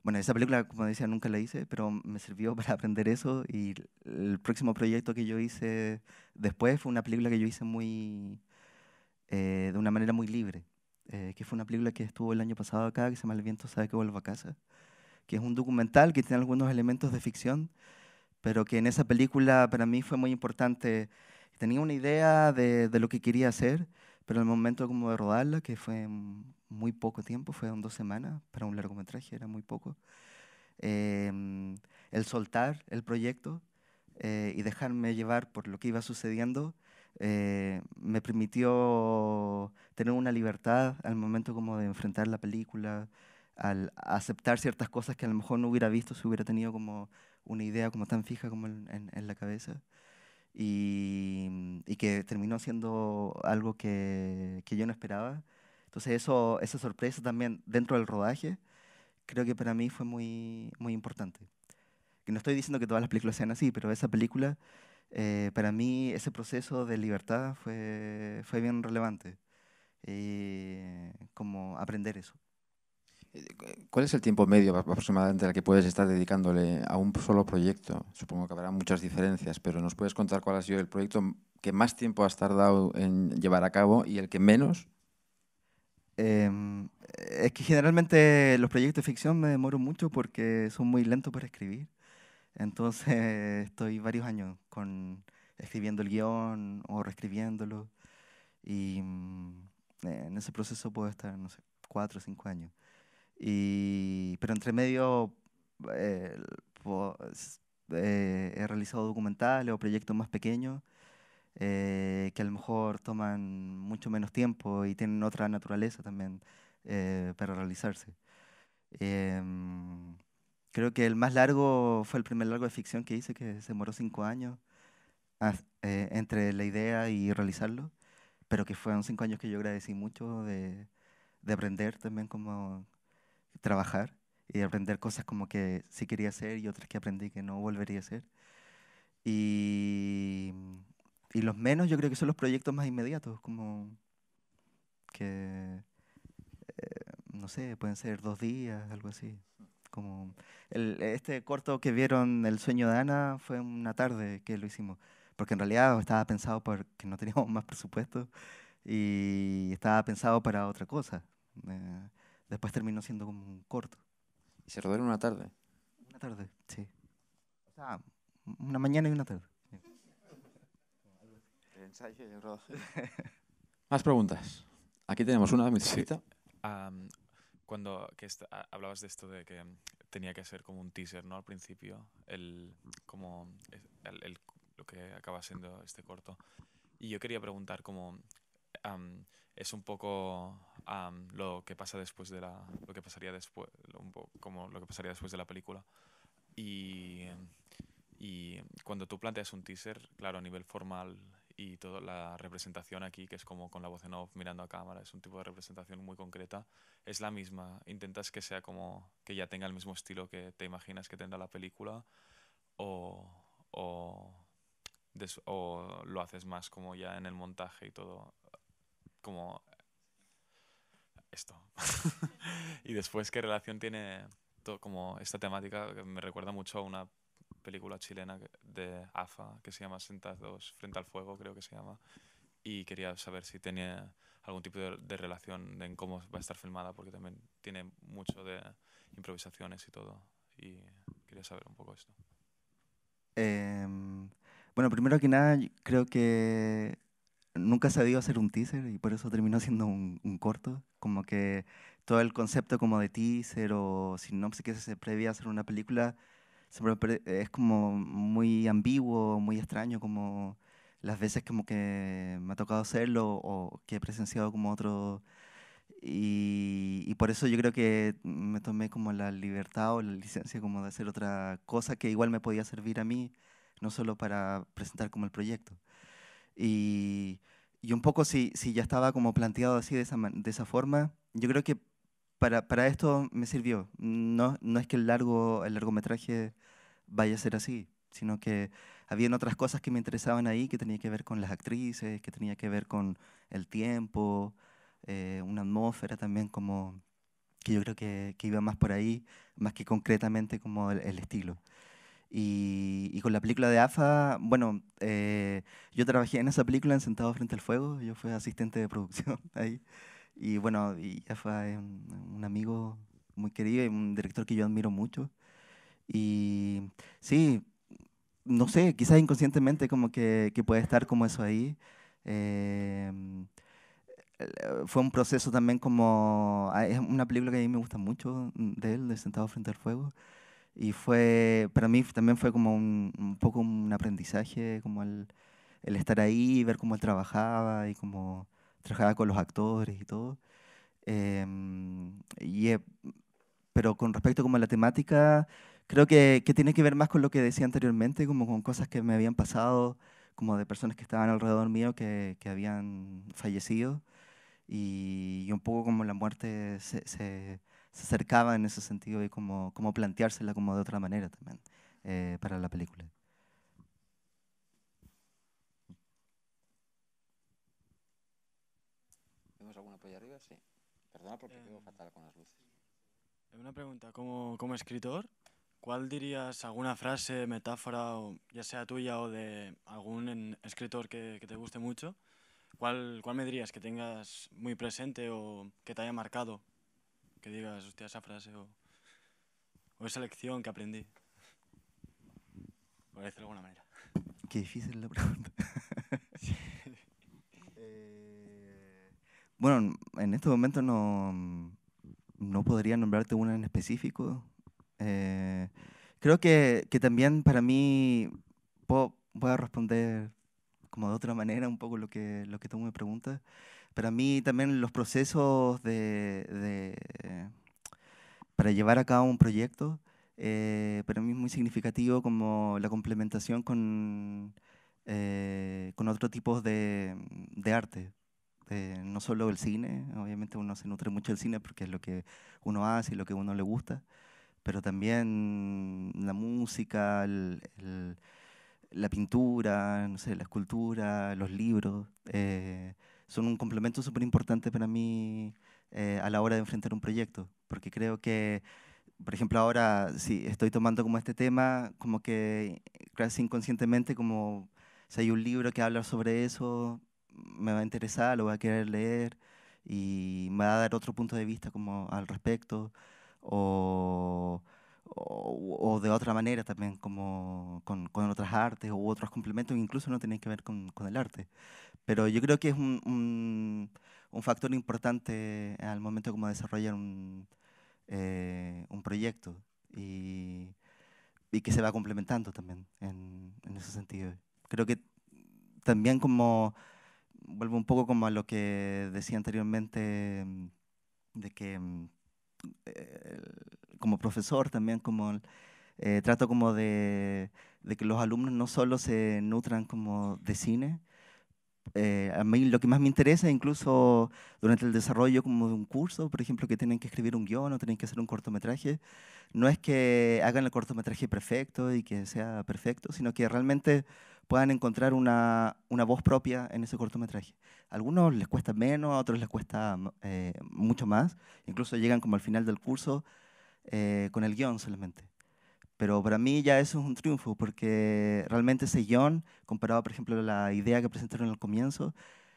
Speaker 2: bueno, esa película, como decía, nunca la hice, pero me sirvió para aprender eso. Y el próximo proyecto que yo hice después fue una película que yo hice de una manera muy libre, que fue una película que estuvo el año pasado acá, que se llama El viento sabe que vuelvo a casa, que es un documental que tiene algunos elementos de ficción, pero que en esa película para mí fue muy importante. Tenía una idea de lo que quería hacer, pero el momento como de rodarla, que fue muy poco tiempo, fueron 2 semanas para un largometraje, era muy poco. El soltar el proyecto y dejarme llevar por lo que iba sucediendo me permitió tener una libertad al momento como de enfrentar la película, al aceptar ciertas cosas que a lo mejor no hubiera visto si hubiera tenido como una idea como tan fija como en la cabeza y que terminó siendo algo que yo no esperaba. Entonces eso, esa sorpresa también dentro del rodaje creo que para mí fue muy importante. Que no estoy diciendo que todas las películas sean así, pero esa película, para mí, ese proceso de libertad fue bien relevante. Como aprender eso.
Speaker 1: ¿Cuál es el tiempo medio aproximadamente al que puedes estar dedicándole a un solo proyecto? Supongo que habrá muchas diferencias, pero ¿nos puedes contar cuál ha sido el proyecto que más tiempo has tardado en llevar a cabo y el que menos?
Speaker 2: Es que generalmente los proyectos de ficción me demoro mucho porque son muy lentos para escribir. Entonces estoy varios años escribiendo el guión o reescribiéndolo. Y en ese proceso puedo estar, no sé, 4 o 5 años. Pero entre medio eh, he realizado documentales o proyectos más pequeños que a lo mejor toman mucho menos tiempo y tienen otra naturaleza también para realizarse. Em, Creo que el más largo fue el primer largo de ficción que hice, que se demoró 5 años entre la idea y realizarlo, pero que fueron 5 años que yo agradecí mucho de aprender también cómo trabajar y de aprender cosas como que sí quería hacer y otras que aprendí que no volvería a hacer. Y, y los menos yo creo que son los proyectos más inmediatos, como que, no sé, pueden ser 2 días, algo así. Como este corto que vieron, El sueño de Ana, fue una tarde que lo hicimos, porque en realidad estaba pensado porque no teníamos más presupuesto y estaba pensado para otra cosa. Eh, Después terminó siendo como un corto.
Speaker 1: Y se rodó en una tarde.
Speaker 2: Una tarde, sí. O sea, una mañana y una tarde. Sí.
Speaker 1: El ensayo y el rodaje. Más preguntas. Aquí tenemos una, mi chiquita.
Speaker 5: Am, cuando hablabas de esto de que tenía que ser como un teaser, ¿no? Al principio, como lo que acaba siendo este corto. Y yo quería preguntar como es un poco lo que pasa después lo que pasaría después, como lo que pasaría después de la película. Y, y cuando tú planteas un teaser, claro, a nivel formal y toda la representación aquí, que es como con la voz en off mirando a cámara, es un tipo de representación muy concreta, es la misma. ¿Intentas que sea como que ya tenga el mismo estilo que te imaginas que tendrá la película o, o, o lo haces más como ya en el montaje y todo, como esto? Y después, ¿qué relación tiene como esta temática que me recuerda mucho a una película chilena de AFA que se llama Sentados frente al fuego, creo que se llama, y quería saber si tenía algún tipo de relación en cómo va a estar filmada, porque también tiene mucho de improvisaciones y todo, y quería saber un poco esto.
Speaker 2: Bueno, primero que nada, creo que nunca he sabido hacer un teaser y por eso terminó siendo un corto. Como que todo el concepto como de teaser o sinopsis que se previa a hacer una película es como muy ambiguo, muy extraño, como las veces como que me ha tocado hacerlo o que he presenciado como otro. Y por eso yo creo que me tomé como la libertad o la licencia como de hacer otra cosa que igual me podía servir a mí, no solo para presentar como el proyecto. Y, y un poco si ya estaba como planteado así de esa forma, yo creo que para esto me sirvió. No es que el largometraje vaya a ser así, sino que habían otras cosas que me interesaban ahí, que tenía que ver con las actrices, que tenía que ver con el tiempo, una atmósfera también como que yo creo que iba más por ahí, más que concretamente como el estilo. Y con la película de AFA, bueno, yo trabajé en esa película en Sentado frente al fuego, yo fui asistente de producción ahí. Y bueno, y AFA es un amigo muy querido y un director que yo admiro mucho. Y sí, no sé, quizás inconscientemente como que puede estar como eso ahí. Em, Fue un proceso también como, es una película que a mí me gusta mucho de él, de Sentado frente al fuego. Y fue, para mí también fue como un poco un aprendizaje, como el estar ahí, ver cómo él trabajaba y cómo trabajaba con los actores y todo. Y, pero con respecto como a la temática, creo que tiene que ver más con lo que decía anteriormente, como con cosas que me habían pasado, como de personas que estaban alrededor mío que habían fallecido y un poco como la muerte se acercaba en ese sentido y como planteársela como de otra manera también para la película.
Speaker 1: ¿Vemos alguna por ahí arriba? Sí. Perdona porque quedo fatal con las luces.
Speaker 6: Una pregunta, como escritor, ¿cuál dirías alguna frase, metáfora, ya sea tuya o de algún escritor que te guste mucho? ¿Cuál me dirías que tengas muy presente o que te haya marcado? Que digas, hostia, esa frase o esa lección que aprendí. Por decirlo de alguna manera.
Speaker 2: Qué difícil la pregunta. Bueno, en este momento no podría nombrarte una en específico. Creo que también para mí voy a responder como de otra manera un poco lo que tú me preguntas. Para mí también los procesos para llevar a cabo un proyecto, para mí es muy significativo como la complementación con otro tipo de arte. No solo el cine, obviamente uno se nutre mucho del cine porque es lo que uno hace y lo que a uno le gusta, pero también la música, la pintura, no sé, la escultura, los libros, son un complemento súper importante para mí a la hora de enfrentar un proyecto, porque creo que, por ejemplo, ahora si estoy tomando como este tema, como que casi inconscientemente, como si hay un libro que habla sobre eso, me va a interesar, lo voy a querer leer y me va a dar otro punto de vista como al respecto, o, o de otra manera también, como con otras artes u otros complementos, que incluso no tienen que ver con el arte. Pero yo creo que es un factor importante al momento como de desarrollar un proyecto y que se va complementando también en ese sentido. Creo que también como, vuelvo un poco como a lo que decía anteriormente, de que eh, como profesor también como trato como de que los alumnos no solo se nutran como de cine, A mí lo que más me interesa, incluso durante el desarrollo como de un curso, por ejemplo, que tienen que escribir un guión o tienen que hacer un cortometraje, no es que hagan el cortometraje perfecto y que sea perfecto, sino que realmente puedan encontrar una voz propia en ese cortometraje. A algunos les cuesta menos, a otros les cuesta mucho más, incluso llegan como al final del curso con el guión solamente. Pero para mí ya eso es un triunfo, porque realmente ese guión, comparado, por ejemplo, a la idea que presentaron al comienzo,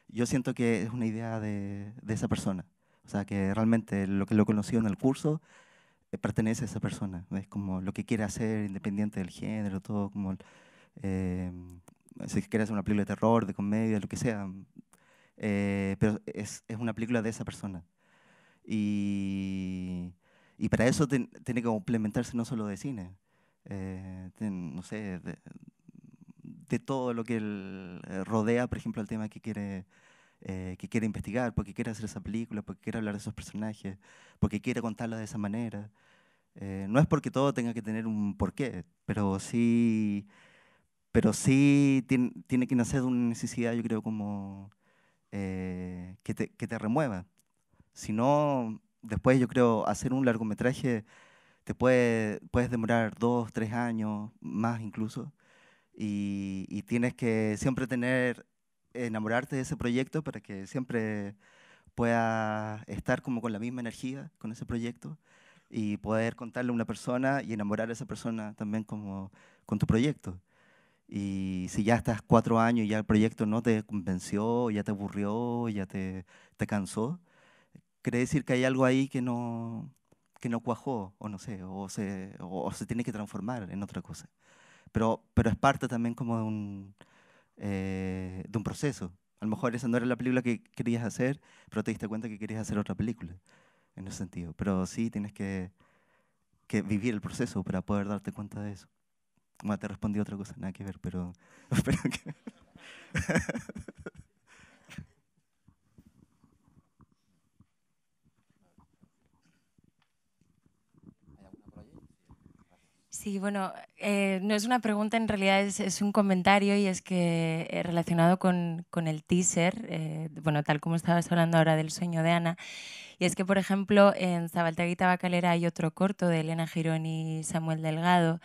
Speaker 2: yo siento que es una idea de esa persona. O sea, que realmente lo que lo he conocido en el curso pertenece a esa persona. Es como lo que quiere hacer, independiente del género, todo como... eh, si quiere hacer una película de terror, de comedia, lo que sea. Pero es una película de esa persona. Y para eso tiene que complementarse no solo de cine, no sé, de todo lo que él rodea, por ejemplo, el tema que quiere investigar, porque quiere hacer esa película, porque quiere hablar de esos personajes, porque quiere contarla de esa manera. No es porque todo tenga que tener un porqué, pero sí tiene que nacer de una necesidad, yo creo, como que te remueva. Si no, después yo creo, hacer un largometraje puedes demorar 2, 3 años, más incluso, y tienes que siempre enamorarte de ese proyecto para que siempre puedas estar como con la misma energía con ese proyecto y poder contarle a una persona y enamorar a esa persona también como con tu proyecto. Y si ya estás 4 años y ya el proyecto no te convenció, ya te aburrió, ya te cansó, quiere decir que hay algo ahí que no cuajó, o no sé, o se tiene que transformar en otra cosa. Pero es parte también como de un proceso. A lo mejor esa no era la película que querías hacer, pero te diste cuenta que querías hacer otra película, en ese sentido. Pero sí tienes que vivir el proceso para poder darte cuenta de eso. Bueno, te respondí otra cosa, nada que ver, pero espero que...
Speaker 7: Sí, bueno, no es una pregunta, en realidad es un comentario y es que relacionado con el teaser, bueno, tal como estabas hablando ahora del sueño de Ana, y es que, por ejemplo, en Zabaltegui Tabacalera hay otro corto de Elena Girón y Samuel Delgado,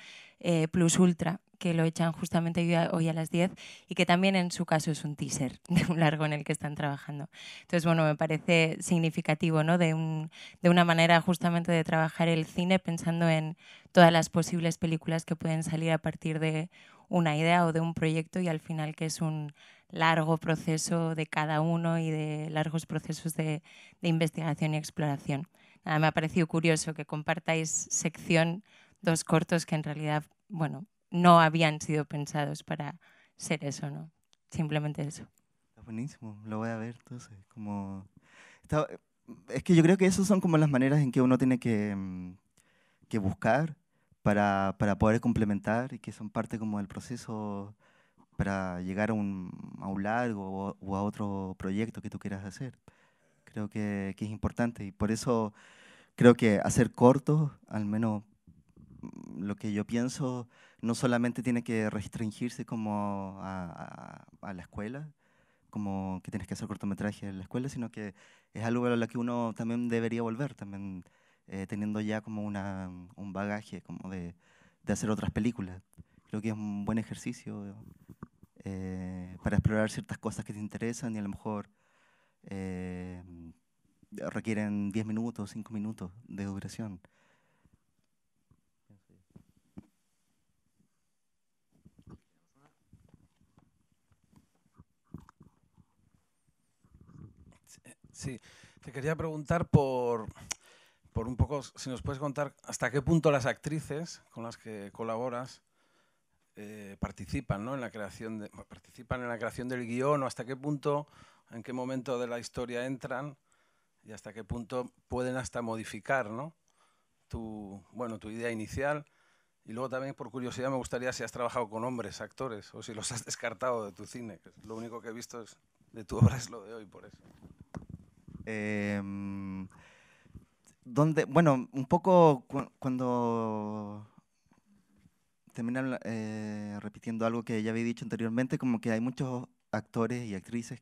Speaker 7: Plus Ultra, que lo echan justamente hoy a las 10 y que también en su caso es un teaser de un largo en el que están trabajando. Entonces, bueno, me parece significativo, ¿no? De una manera justamente de trabajar el cine pensando en todas las posibles películas que pueden salir a partir de una idea o de un proyecto y al final que es un largo proceso de cada uno y de largos procesos de investigación y exploración. Nada, me ha parecido curioso que compartáis sección dos cortos que en realidad, bueno, no habían sido pensados para ser eso, ¿no? Simplemente eso.
Speaker 2: Está buenísimo, lo voy a ver entonces. Es que yo creo que esas son como las maneras en que uno tiene que buscar para poder complementar y que son parte como del proceso para llegar a un largo o a otro proyecto que tú quieras hacer. Creo que es importante y por eso creo que hacer cortos, al menos lo que yo pienso, no solamente tiene que restringirse como a la escuela, como que tienes que hacer cortometraje en la escuela, sino que es algo a lo que uno también debería volver, también teniendo ya como un bagaje como de hacer otras películas. Creo que es un buen ejercicio para explorar ciertas cosas que te interesan y a lo mejor eh, requieren 10 minutos, 5 minutos de duración.
Speaker 3: Sí, te quería preguntar por un poco, si nos puedes contar hasta qué punto las actrices con las que colaboras participan, ¿no? participan en la creación del guión, o hasta qué punto, en qué momento de la historia entran y hasta qué punto pueden hasta modificar, ¿no? tu idea inicial. Y luego también, por curiosidad, me gustaría si has trabajado con hombres actores o si los has descartado de tu cine. Que lo único que he visto de tu obra es lo de hoy, por eso.
Speaker 2: Bueno, un poco cuando terminan repitiendo algo que ya había dicho anteriormente, como que hay muchos actores y actrices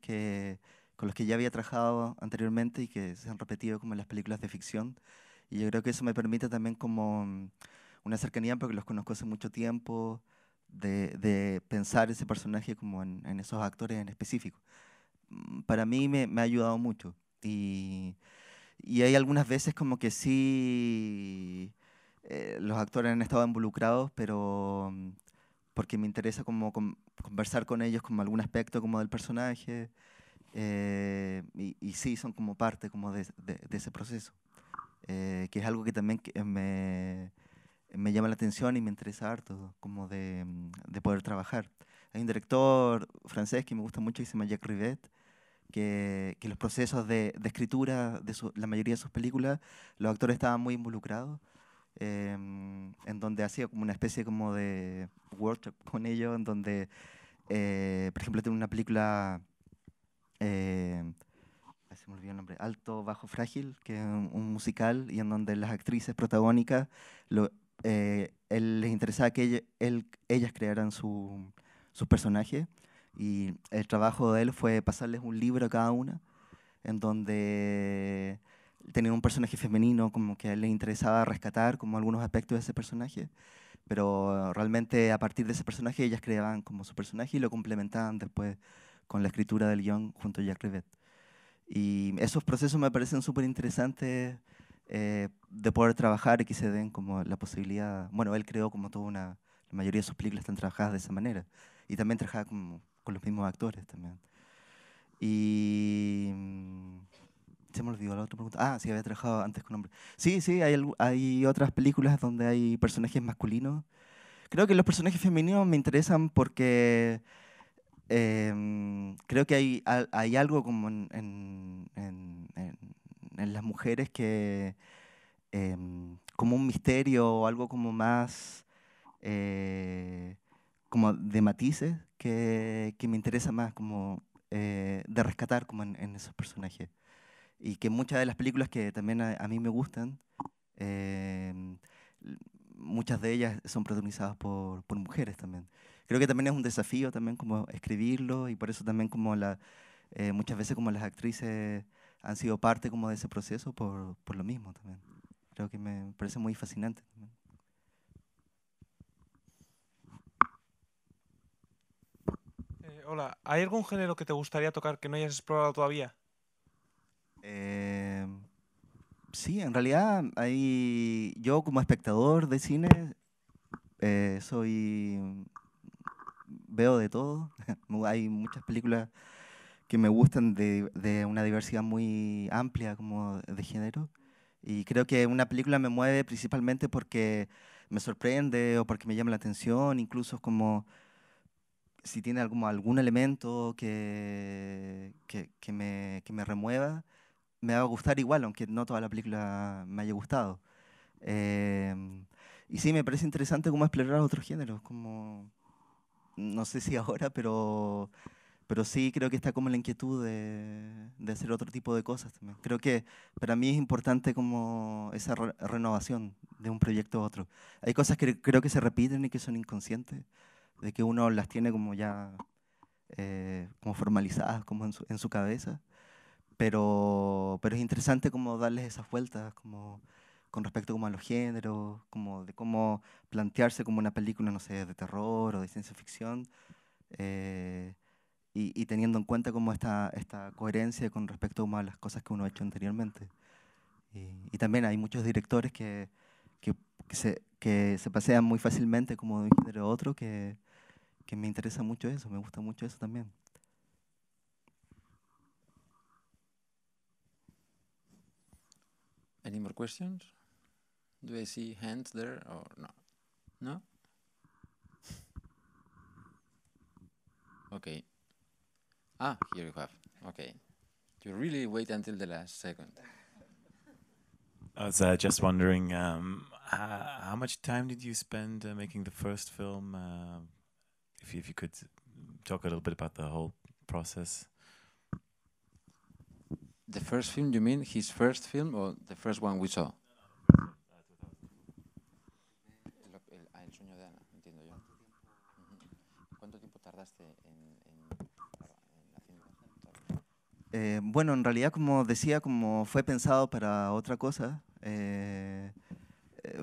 Speaker 2: con los que ya había trabajado anteriormente y que se han repetido como en las películas de ficción. Y yo creo que eso me permite también como una cercanía, porque los conozco hace mucho tiempo, de pensar ese personaje como en esos actores en específico. Para mí me ha ayudado mucho. Y hay algunas veces como que sí, los actores han estado involucrados, pero porque me interesa como conversar con ellos como algún aspecto como del personaje, y sí, son como parte como de ese proceso, que es algo que también me llama la atención y me interesa harto, como de poder trabajar. Hay un director francés que me gusta mucho, que se llama Jacques Rivette, que los procesos de escritura de la mayoría de sus películas, los actores estaban muy involucrados, en donde hacía como una especie como de workshop con ellos, en donde, por ejemplo, tiene una película, se me olvidó el nombre, Alto, Bajo, Frágil, que es un musical, y en donde las actrices protagónicas, él les interesaba que ellas crearan sus personajes, y el trabajo de él fue pasarles un libro a cada una, en donde tenían un personaje femenino como que a él le interesaba rescatar como algunos aspectos de ese personaje, pero realmente a partir de ese personaje ellas creaban como su personaje y lo complementaban después con la escritura del guión junto a Jack Rivette. Y esos procesos me parecen súper interesantes, de poder trabajar y que se den como la posibilidad. Bueno, él creó como toda la mayoría de sus películas están trabajadas de esa manera. Y también trabajaba con los mismos actores también. Y se me olvidó la otra pregunta. Ah, sí, había trabajado antes con hombres. Sí, sí, hay otras películas donde hay personajes masculinos. Creo que los personajes femeninos me interesan porque creo que hay algo como en las mujeres que, como un misterio o algo como más, como de matices, que me interesa más como de rescatar como en esos personajes. Y que muchas de las películas que también a mí me gustan, em, muchas de ellas son protagonizadas por mujeres también. Creo que también es un desafío también como escribirlo, y por eso también como muchas veces como las actrices han sido parte como de ese proceso por lo mismo también. Creo que me parece muy fascinante también.
Speaker 8: Hola, ¿hay algún género que te gustaría tocar que no hayas explorado todavía?
Speaker 2: Sí, en realidad yo como espectador de cine, veo de todo. Hay muchas películas que me gustan de una diversidad muy amplia como de género. Y creo que una película me mueve principalmente porque me sorprende o porque me llama la atención, incluso como si tiene algún elemento que me remueva, me va a gustar igual, aunque no toda la película me haya gustado. Em, y sí, me parece interesante cómo explorar otros géneros, como, no sé si ahora, pero sí creo que está como la inquietud de hacer otro tipo de cosas también. Creo que para mí es importante como esa renovación de un proyecto a otro. Hay cosas que creo que se repiten y que son inconscientes, de que uno las tiene como ya como formalizadas como en su cabeza, pero es interesante como darles esas vueltas, como con respecto como a los géneros, como de cómo plantearse como una película, no sé, de terror o de ciencia ficción, eh, y teniendo en cuenta como esta coherencia con respecto como a las cosas que uno ha hecho anteriormente. Y también hay muchos directores que, que se pasean muy fácilmente como de un género a otro, que me interesa mucho eso, me gusta mucho eso también.
Speaker 1: Any more questions? Do I see hands there or no? No? Okay. Ah, here you have. Okay. You really wait until the last second.
Speaker 5: I was just wondering, how much time did you spend making the first film? If you could talk a little bit about the whole process.
Speaker 1: The first film, you mean his first film or the first one we saw? El sueño de Ana, entiendo yo. ¿Cuánto tiempo tardaste en
Speaker 2: Bueno, en realidad, como decía, como fue pensado para otra cosa,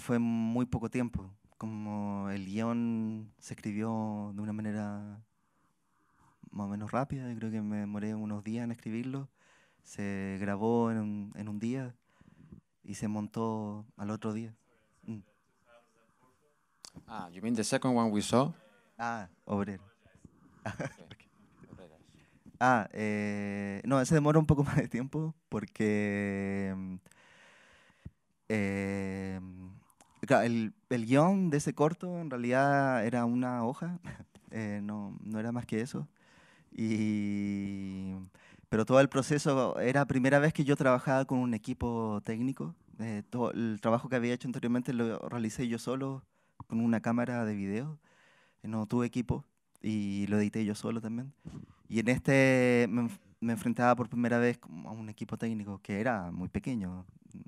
Speaker 2: fue muy poco tiempo. Como el guión se escribió de una manera más o menos rápida, yo creo que me demoré unos días en escribirlo. Se grabó en un día y se montó al otro día. Mm.
Speaker 1: You mean the second one we saw?
Speaker 2: Obrero.
Speaker 1: Okay. Obreras.
Speaker 2: No, ese demora un poco más de tiempo porque claro, el guión de ese corto en realidad era una hoja, no era más que eso. Pero todo el proceso era la primera vez que yo trabajaba con un equipo técnico. Todo el trabajo que había hecho anteriormente lo realicé yo solo con una cámara de video. No tuve equipo y lo edité yo solo también. Y en este me enfrentaba por primera vez como a un equipo técnico que era muy pequeño,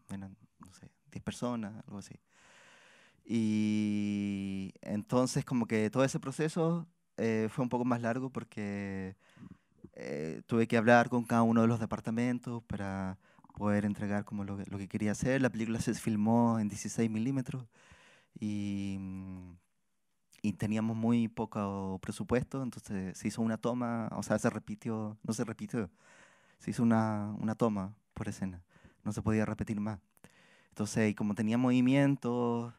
Speaker 2: eran, no sé, 10 personas, algo así. Y entonces como que todo ese proceso fue un poco más largo porque tuve que hablar con cada uno de los departamentos para poder entregar como lo que quería hacer. La película se filmó en 16 milímetros y, y teníamos muy poco presupuesto, entonces se hizo una toma, o sea, no se repitió, se hizo una toma por escena, no se podía repetir más. Entonces, y como tenía movimientos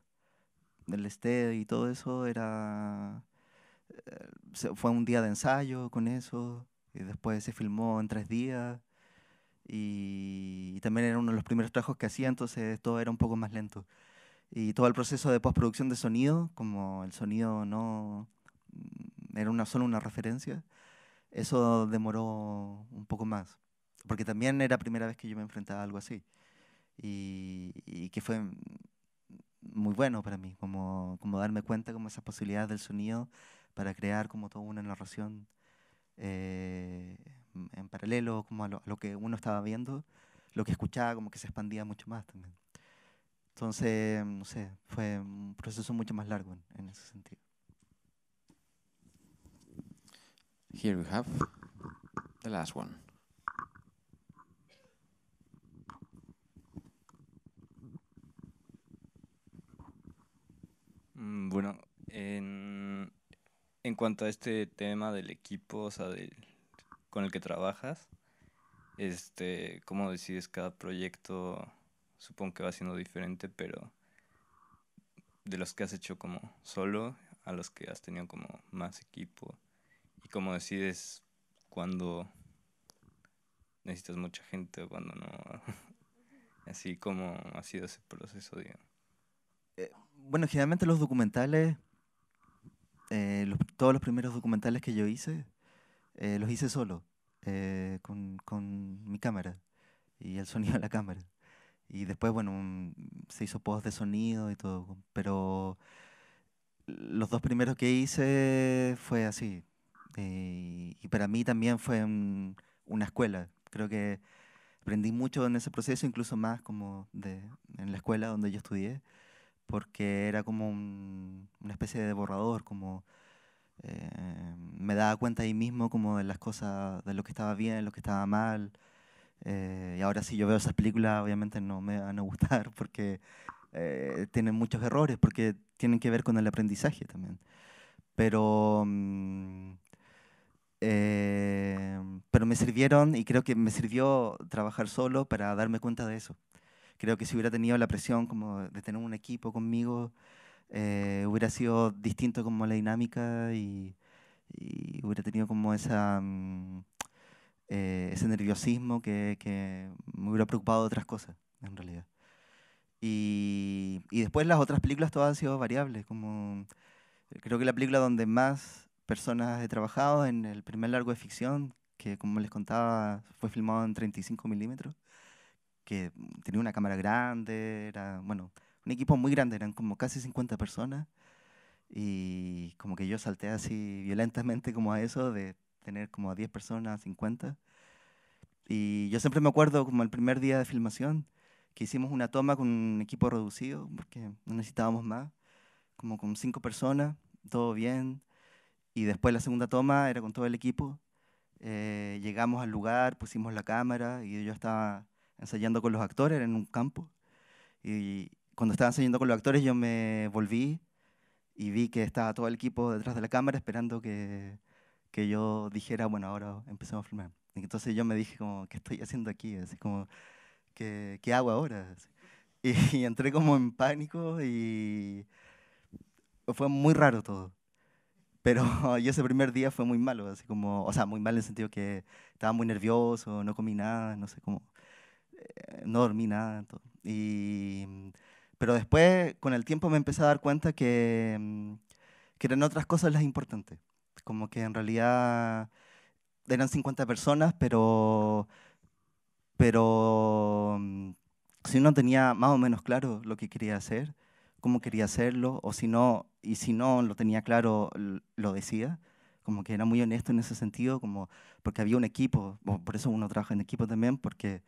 Speaker 2: del esté y todo eso, fue un día de ensayo con eso, y después se filmó en 3 días, y también era uno de los primeros trabajos que hacía, entonces todo era un poco más lento. Y todo el proceso de postproducción de sonido, como el sonido no era solo una referencia, eso demoró un poco más, porque también era la primera vez que yo me enfrentaba a algo así, y que fue muy bueno para mí, como darme cuenta como esas posibilidades del sonido para crear como toda una narración eh, en paralelo como a lo que uno estaba viendo, lo que escuchaba como que se expandía mucho más también. Entonces, no sé, fue un proceso mucho más largo en ese sentido.
Speaker 1: Here we have the last one.
Speaker 9: Bueno, en cuanto a este tema del equipo, o sea, con el que trabajas, cómo decides cada proyecto, supongo que va siendo diferente, pero de los que has hecho como solo a los que has tenido como más equipo, y cómo decides cuando necesitas mucha gente o cuando no, así como ha sido ese proceso, digamos.
Speaker 2: Bueno, generalmente los documentales, todos los primeros documentales que yo hice, los hice solo, con mi cámara y el sonido de la cámara. Y después, bueno, se hizo post de sonido y todo, pero los 2 primeros que hice fue así. Y para mí también fue una escuela. Creo que aprendí mucho en ese proceso, incluso más como en la escuela donde yo estudié, porque era como una especie de borrador, como me daba cuenta ahí mismo como de las cosas, de lo que estaba bien, lo que estaba mal. Y ahora si yo veo esas películas, obviamente no me van a gustar porque tienen muchos errores, porque tienen que ver con el aprendizaje también. Pero, pero me sirvieron y creo que me sirvió trabajar solo para darme cuenta de eso. Creo que si hubiera tenido la presión como de tener un equipo conmigo, hubiera sido distinto como la dinámica y hubiera tenido como ese nerviosismo que me hubiera preocupado de otras cosas, en realidad. Y después las otras películas todas han sido variables, como creo que la película donde más personas he trabajado en el primer largo de ficción, que como les contaba fue filmado en 35 milímetros, que tenía una cámara grande, era, bueno, un equipo muy grande, eran como casi 50 personas, y como que yo salté así violentamente como a eso, de tener como a 10 personas, 50. Y yo siempre me acuerdo como el primer día de filmación, que hicimos una toma con un equipo reducido, porque no necesitábamos más, como con 5 personas, todo bien. Y después la segunda toma era con todo el equipo, Llegamos al lugar, pusimos la cámara y yo estaba ensayando con los actores en un campo. Y cuando estaba ensayando con los actores yo me volví y vi que estaba todo el equipo detrás de la cámara esperando que yo dijera, bueno, ahora empecemos a filmar. Y entonces yo me dije como, ¿qué estoy haciendo aquí? Así como, ¿qué hago ahora? Así. Y entré como en pánico y fue muy raro todo. Pero yo ese primer día fue muy malo, así como, o sea, muy mal en el sentido que estaba muy nervioso, no comí nada, no sé cómo, no dormí nada. Todo. Pero después, con el tiempo me empecé a dar cuenta que eran otras cosas las importantes. Como que en realidad eran 50 personas, pero si uno tenía más o menos claro lo que quería hacer, cómo quería hacerlo, o si no, y si no lo tenía claro, lo decía, como que era muy honesto en ese sentido, como porque había un equipo, por eso uno trabaja en equipo también, porque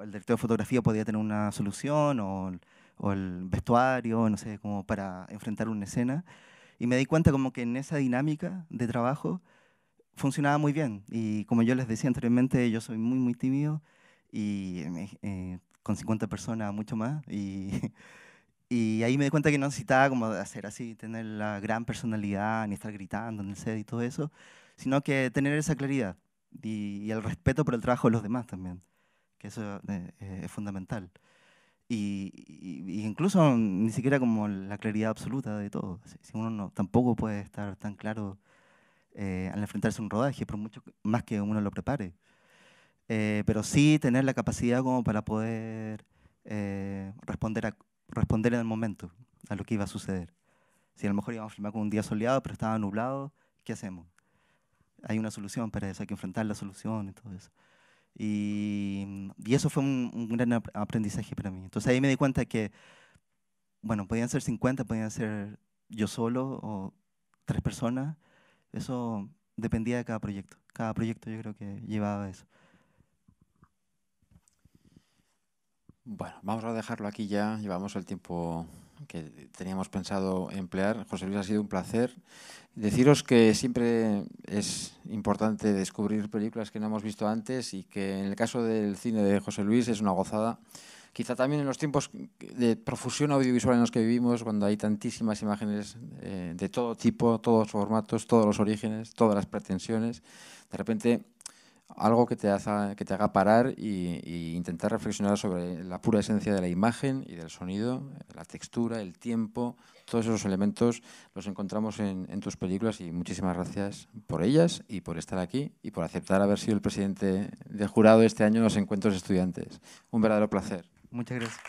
Speaker 2: el director de fotografía podía tener una solución, o el vestuario, no sé, como para enfrentar una escena, y me di cuenta como que en esa dinámica de trabajo funcionaba muy bien, y como yo les decía anteriormente, yo soy muy, muy tímido, y con 50 personas mucho más, y ahí me di cuenta que no necesitaba como hacer así, tener la gran personalidad, ni estar gritando en el set y todo eso, sino que tener esa claridad y el respeto por el trabajo de los demás también, que eso es fundamental. Y incluso ni siquiera como la claridad absoluta de todo. Si uno no, tampoco puede estar tan claro al enfrentarse a un rodaje, por mucho más que uno lo prepare. Pero sí tener la capacidad como para poder responder en el momento a lo que iba a suceder. Si a lo mejor íbamos a filmar con un día soleado, pero estaba nublado, ¿qué hacemos? Hay una solución para eso, hay que enfrentar la solución y todo eso. Y eso fue un gran aprendizaje para mí. Entonces ahí me di cuenta que, bueno, podían ser 50, podían ser yo solo o 3 personas. Eso dependía de cada proyecto. Cada proyecto yo creo que llevaba eso.
Speaker 1: Bueno, vamos a dejarlo aquí ya. Llevamos el tiempo que teníamos pensado emplear. José Luis, ha sido un placer. Deciros que siempre es importante descubrir películas que no hemos visto antes y que en el caso del cine de José Luis es una gozada. Quizá también en los tiempos de profusión audiovisual en los que vivimos, cuando hay tantísimas imágenes de todo tipo, todos los formatos, todos los orígenes, todas las pretensiones, de repente algo que te haga parar y intentar reflexionar sobre la pura esencia de la imagen y del sonido, la textura, el tiempo, todos esos elementos los encontramos en tus películas y muchísimas gracias por ellas y por estar aquí y por aceptar haber sido el presidente de jurado este año en los encuentros estudiantes. Un verdadero placer.
Speaker 2: Muchas gracias.